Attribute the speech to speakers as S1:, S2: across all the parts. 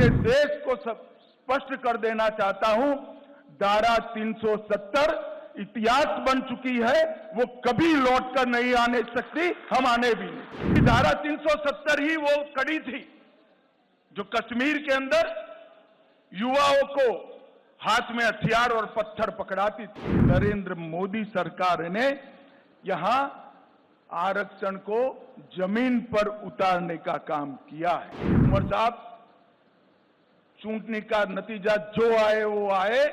S1: पूरे देश को स्पष्ट कर देना चाहता हूं, धारा 370 इतिहास बन चुकी है, वो कभी लौटकर नहीं आने सकती, हम आने भी नहीं। धारा 370 ही वो कड़ी थी जो कश्मीर के अंदर युवाओं को हाथ में हथियार और पत्थर पकड़ाती थी। नरेंद्र मोदी सरकार ने यहां आरक्षण को जमीन पर उतारने का काम किया है। उमर साहब, चुनाव का नतीजा जो आए वो आए,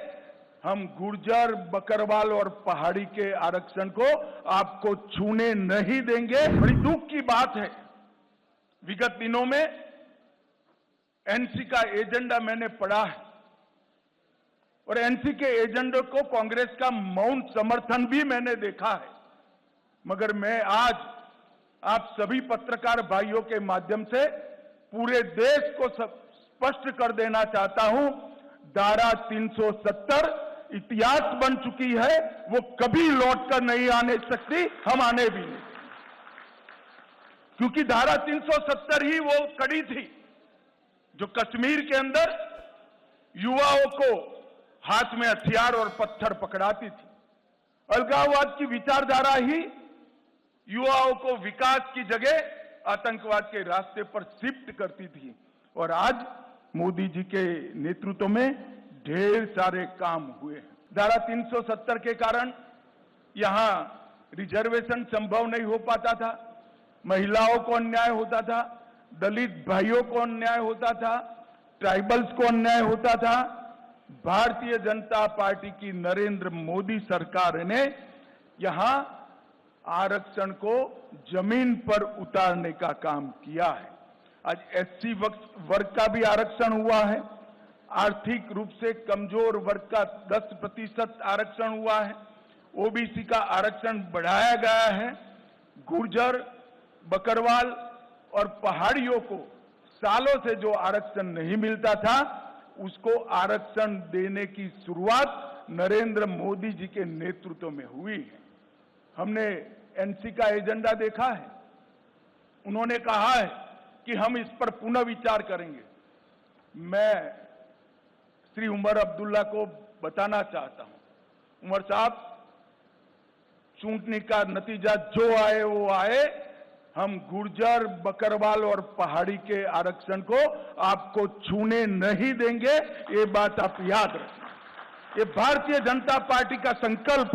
S1: हम गुर्जर, बकरवाल और पहाड़ी के आरक्षण को आपको छूने नहीं देंगे। बड़ी दुख की बात है, विगत दिनों में एनसी का एजेंडा मैंने पढ़ा है और एनसी के एजेंडे को कांग्रेस का मौन समर्थन भी मैंने देखा है, मगर मैं आज आप सभी पत्रकार भाइयों के माध्यम से पूरे देश को स्पष्ट कर देना चाहता हूं, धारा 370 इतिहास बन चुकी है, वो कभी लौटकर नहीं आने सकती, हम आने भी नहीं। क्योंकि धारा 370 ही वो कड़ी थी जो कश्मीर के अंदर युवाओं को हाथ में हथियार और पत्थर पकड़ाती थी। अलगाववाद की विचारधारा ही युवाओं को विकास की जगह आतंकवाद के रास्ते पर शिफ्ट करती थी और आज मोदी जी के नेतृत्व में ढेर सारे काम हुए हैं। धारा 370 के कारण यहां रिजर्वेशन संभव नहीं हो पाता था, महिलाओं को अन्याय होता था, दलित भाइयों को अन्याय होता था, ट्राइबल्स को अन्याय होता था। भारतीय जनता पार्टी की नरेंद्र मोदी सरकार ने यहां आरक्षण को जमीन पर उतारने का काम किया है। आज एससी वर्ग का भी आरक्षण हुआ है, आर्थिक रूप से कमजोर वर्ग का 10% आरक्षण हुआ है, ओबीसी का आरक्षण बढ़ाया गया है, गुर्जर, बकरवाल और पहाड़ियों को सालों से जो आरक्षण नहीं मिलता था, उसको आरक्षण देने की शुरुआत नरेंद्र मोदी जी के नेतृत्व में हुई है। हमने एनसी का एजेंडा देखा है, उन्होंने कहा है कि हम इस पर पुनः विचार करेंगे। मैं श्री उमर अब्दुल्ला को बताना चाहता हूं, उमर साहब, चुनाव का नतीजा जो आए वो आए, हम गुर्जर, बकरवाल और पहाड़ी के आरक्षण को आपको छूने नहीं देंगे, ये बात आप याद रखें। ये भारतीय जनता पार्टी का संकल्प